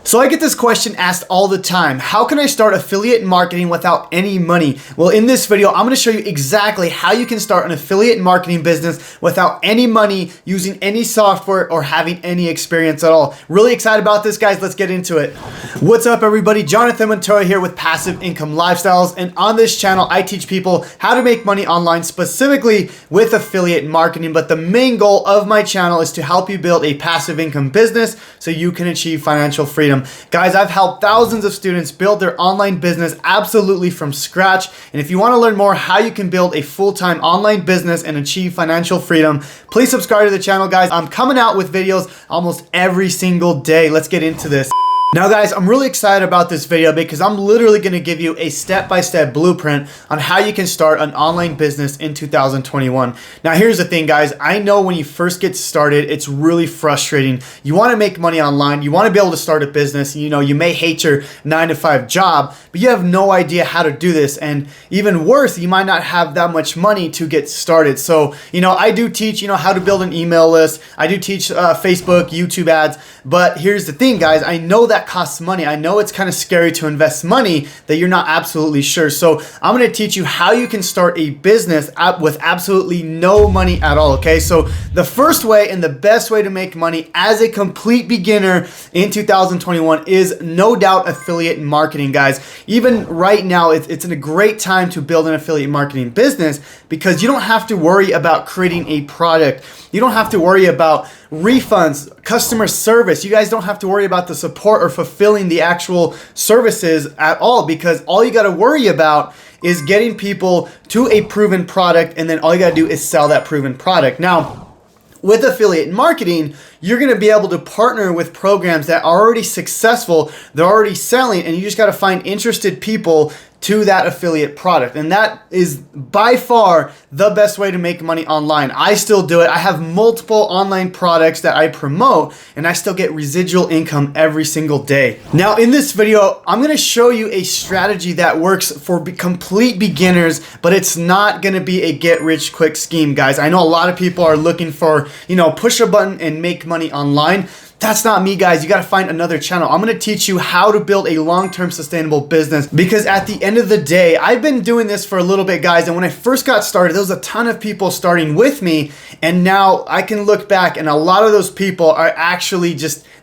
So I get this question asked all the time. How can I start affiliate marketing without any money? Well, in this video, I'm going to show you exactly how you can start an affiliate marketing business without any money, using any software, or having any experience at all. Really excited about this, guys. Let's get into it. What's up, everybody? Jonathan Montoya here with Passive Income Lifestyles. And on this channel, I teach people how to make money online, specifically with affiliate marketing. But the main goal of my channel is to help you build a passive income business so you can achieve financial freedom. Guys, I've helped thousands of students build their online business absolutely from scratch. And if you want to learn more how you can build a full-time online business and achieve financial freedom, please subscribe to the channel, guys. I'm coming out with videos almost every single day. Let's get into this. Now, guys, I'm really excited about this video because I'm literally going to give you a step-by-step blueprint on how you can start an online business in 2021. Now, here's the thing, guys. I know when you first get started, it's really frustrating. You want to make money online. You want to be able to start a business. You know, you may hate your 9-to-5 job, but you have no idea how to do this. And even worse, you might not have that much money to get started. So, I do teach, how to build an email list. I do teach Facebook, YouTube ads. But here's the thing, guys. I know that costs money. I know it's kind of scary to invest money that you're not absolutely sure. So I'm going to teach you how you can start a business with absolutely no money at all. Okay. So the first way and the best way to make money as a complete beginner in 2021 is no doubt affiliate marketing, guys. Even right now, it's a great time to build an affiliate marketing business because you don't have to worry about creating a product. You don't have to worry about refunds, customer service. You guys don't have to worry about the support or fulfilling the actual services at all, because all you got to worry about is getting people to a proven product, and then all you got to do is sell that proven product. Now, with affiliate marketing, you're going to be able to partner with programs that are already successful, they're already selling, and you just got to find interested people to that affiliate product. And that is by far the best way to make money online. I still do it. I have multiple online products that I promote, and I still get residual income every single day. Now, in this video, I'm going to show you a strategy that works for complete beginners, but it's not going to be a get rich quick scheme, guys. I know a lot of people are looking for, push a button and make money online. That's not me, guys. You got to find another channel. I'm going to teach you how to build a long-term sustainable business, because at the end of the day, I've been doing this for a little bit, guys. And when I first got started, there was a ton of people starting with me. And now I can look back, and a lot of those people are actually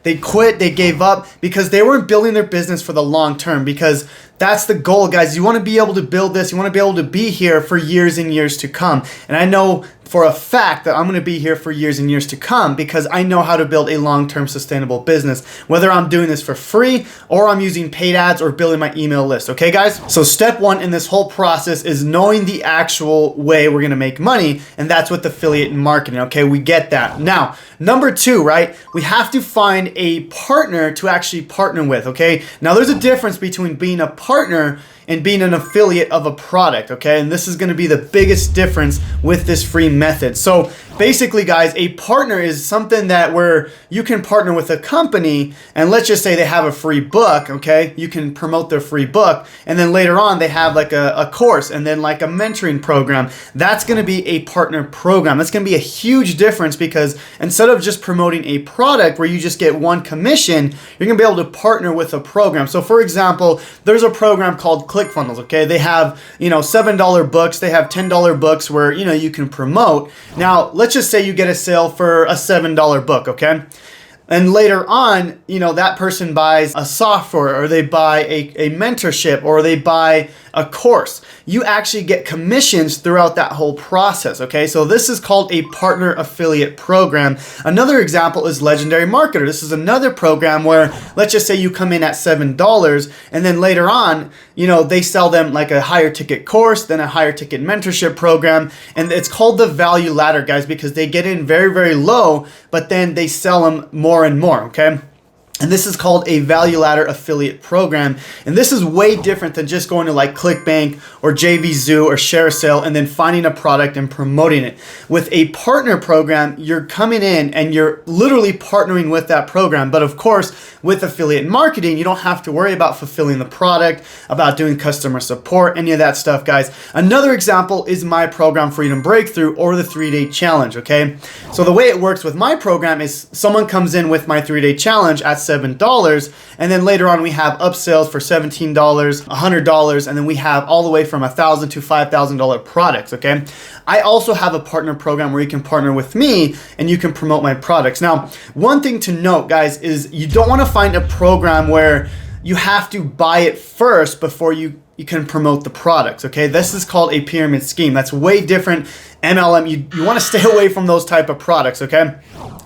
they quit, they gave up because they weren't building their business for the long term, because that's the goal, guys. You want to be able to build this. You want to be able to be here for years and years to come. And I know for a fact that I'm going to be here for years and years to come because I know how to build a long-term sustainable business, whether I'm doing this for free or I'm using paid ads or building my email list. Okay, guys? So step one in this whole process is knowing the actual way we're going to make money, and that's with affiliate marketing. Okay, we get that. Now, number two, right? We have to find a partner to actually partner with. Okay, now there's a difference between being a partner and being an affiliate of a product, okay? And this is gonna be the biggest difference with this free method. So basically, guys, a partner is something that where you can partner with a company, and let's just say they have a free book, okay? You can promote their free book, and then later on they have like a course and then like a mentoring program. That's gonna be a partner program. That's gonna be a huge difference, because instead of just promoting a product where you just get one commission, you're gonna be able to partner with a program. So for example, there's a program called ClickFunnels, okay? They have, $7 books, they have $10 books where, you can promote. Now, let's just say you get a sale for a $7 book, okay? And later on, that person buys a software, or they buy a mentorship, or they buy a course. You actually get commissions throughout that whole process, okay? So this is called a partner affiliate program. Another example is Legendary Marketer. This is another program where, let's just say you come in at $7, and then later on, they sell them like a higher ticket course, then a higher ticket mentorship program. And it's called the value ladder, guys, because they get in very, very low, but then they sell them more and more, okay? And this is called a value ladder affiliate program. And this is way different than just going to like ClickBank or JVZoo or ShareSale and then finding a product and promoting it. With a partner program, you're coming in and you're literally partnering with that program. But of course, with affiliate marketing, you don't have to worry about fulfilling the product, about doing customer support, any of that stuff, guys. Another example is my program Freedom Breakthrough, or the 3-day challenge, okay? So the way it works with my program is someone comes in with my 3-day challenge at $7. And then later on, we have upsells for $17, $100, and then we have all the way from $1,000 to $5,000 products, okay? I also have a partner program where you can partner with me and you can promote my products. Now, one thing to note, guys, is you don't want to find a program where you have to buy it first before you can promote the products, okay? This is called a pyramid scheme. That's way different. MLM, you want to stay away from those type of products, okay?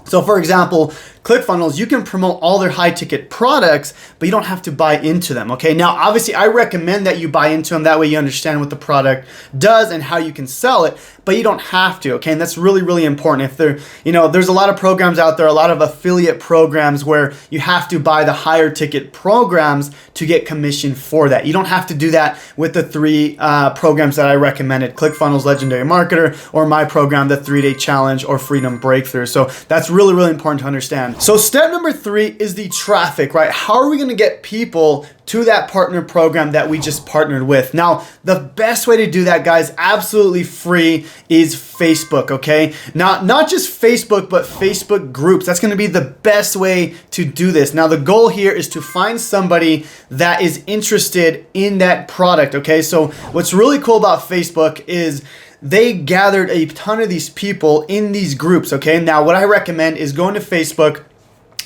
So for example, ClickFunnels, you can promote all their high ticket products, but you don't have to buy into them, okay? Now, obviously, I recommend that you buy into them. That way you understand what the product does and how you can sell it, but you don't have to, okay? And that's really, really important. If there's a lot of programs out there, a lot of affiliate programs where you have to buy the higher ticket programs to get commission for that. You don't have to do that with the 3 programs that I recommended: ClickFunnels, Legendary Marketer, or my program, the 3-Day Challenge or Freedom Breakthrough. So that's really, really important to understand. So step number 3 is the traffic, right? How are we going to get people to that partner program that we just partnered with? Now, the best way to do that, guys, absolutely free, is Facebook, okay? Not just Facebook, but Facebook groups. That's going to be the best way to do this. Now, the goal here is to find somebody that is interested in that product, okay? So what's really cool about Facebook is they gathered a ton of these people in these groups, okay? Now, what I recommend is going to Facebook,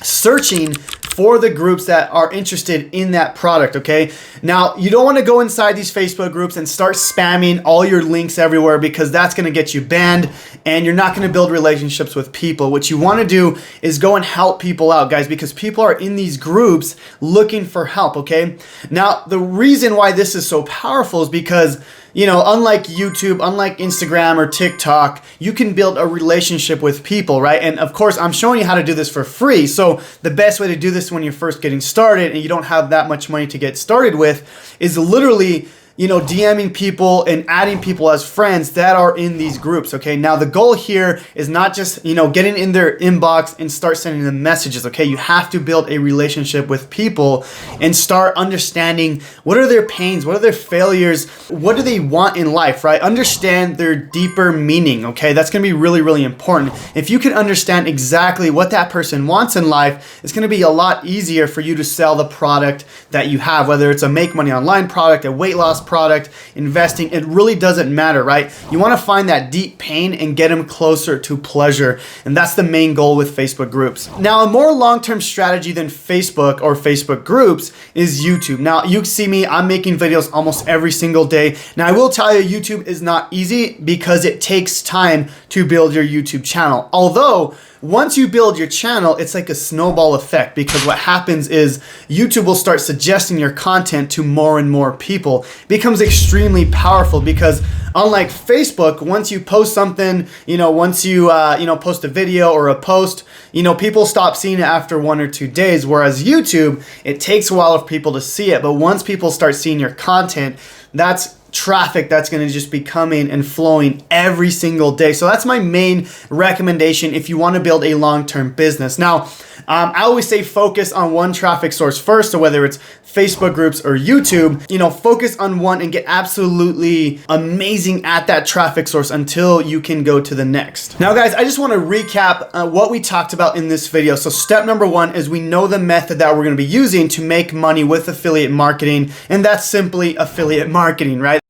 searching for the groups that are interested in that product, okay? Now, you don't want to go inside these Facebook groups and start spamming all your links everywhere, because that's going to get you banned and you're not going to build relationships with people. What you want to do is go and help people out, guys, because people are in these groups looking for help, okay? Now, the reason why this is so powerful is because, unlike YouTube, unlike Instagram or TikTok, you can build a relationship with people, right? And of course, I'm showing you how to do this for free. So the best way to do this when you're first getting started and you don't have that much money to get started with is literally DMing people and adding people as friends that are in these groups, okay? Now, the goal here is not just, getting in their inbox and start sending them messages, okay? You have to build a relationship with people and start understanding what are their pains, what are their failures, what do they want in life, right? Understand their deeper meaning, okay? That's gonna be really, really important. If you can understand exactly what that person wants in life, it's gonna be a lot easier for you to sell the product that you have, whether it's a make money online product, a weight loss product, investing, it really doesn't matter, right? You want to find that deep pain and get them closer to pleasure. And that's the main goal with Facebook groups. Now, a more long-term strategy than Facebook or Facebook groups is YouTube. Now, you see me, I'm making videos almost every single day. Now, I will tell you, YouTube is not easy because it takes time to build your YouTube channel. Although, once you build your channel, it's like a snowball effect, because what happens is YouTube will start suggesting your content to more and more people. It becomes extremely powerful because unlike Facebook, once you post something, once you post a video or a post, people stop seeing it after 1 or 2 days. Whereas YouTube, it takes a while for people to see it. But once people start seeing your content, that's traffic that's going to just be coming and flowing every single day. So that's my main recommendation if you want to build a long-term business. Now, I always say focus on one traffic source first. So whether it's Facebook groups or YouTube, focus on one and get absolutely amazing at that traffic source until you can go to the next. Now, guys, I just want to recap what we talked about in this video. So step number 1 is we know the method that we're going to be using to make money with affiliate marketing, and that's simply affiliate marketing, right?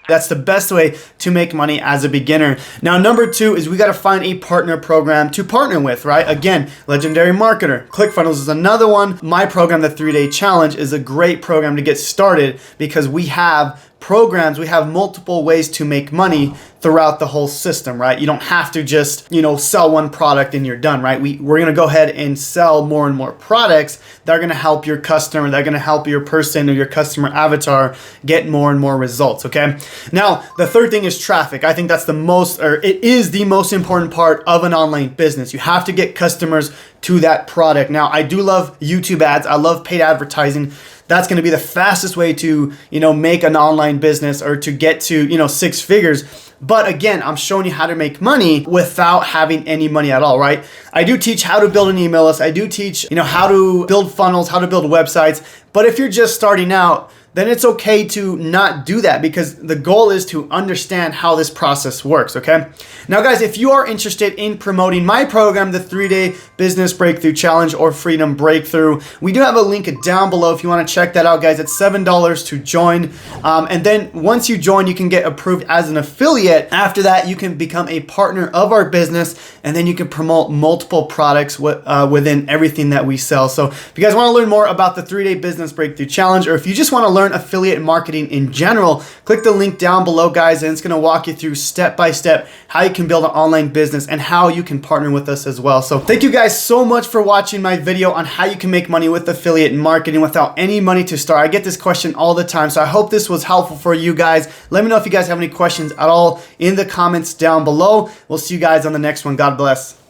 That's the best way to make money as a beginner. Now, number 2 is we got to find a partner program to partner with, right? Again, Legendary Marketer. ClickFunnels is another one. My program, the 3-Day Challenge, is a great program to get started because we have programs, we have multiple ways to make money throughout the whole system, right? You don't have to just, sell one product and you're done, right? We're going to go ahead and sell more and more products that are going to help your customer, that are going to help your person or your customer avatar get more and more results, okay? Now, the third thing is traffic. I think that's it is the most important part of an online business. You have to get customers to that product. Now, I do love YouTube ads. I love paid advertising. That's going to be the fastest way to, make an online business or to get to, 6 figures. But again, I'm showing you how to make money without having any money at all, right? I do teach how to build an email list. I do teach, how to build funnels, how to build websites. But if you're just starting out, then it's okay to not do that, because the goal is to understand how this process works, okay? Now guys, if you are interested in promoting my program, the 3-Day Business Breakthrough Challenge or Freedom Breakthrough, we do have a link down below if you want to check that out, guys. It's $7 to join. And then once you join, you can get approved as an affiliate. After that, you can become a partner of our business, and then you can promote multiple products within everything that we sell. So if you guys want to learn more about the 3-Day Business Breakthrough Challenge, or if you just want to learn affiliate marketing in general, click the link down below, guys, and it's going to walk you through step by step how you can build an online business and how you can partner with us as well. So thank you guys so much for watching my video on how you can make money with affiliate marketing without any money to start. I get this question all the time, so I hope this was helpful for you guys. Let me know if you guys have any questions at all in the comments down below. We'll see you guys on the next one. God bless.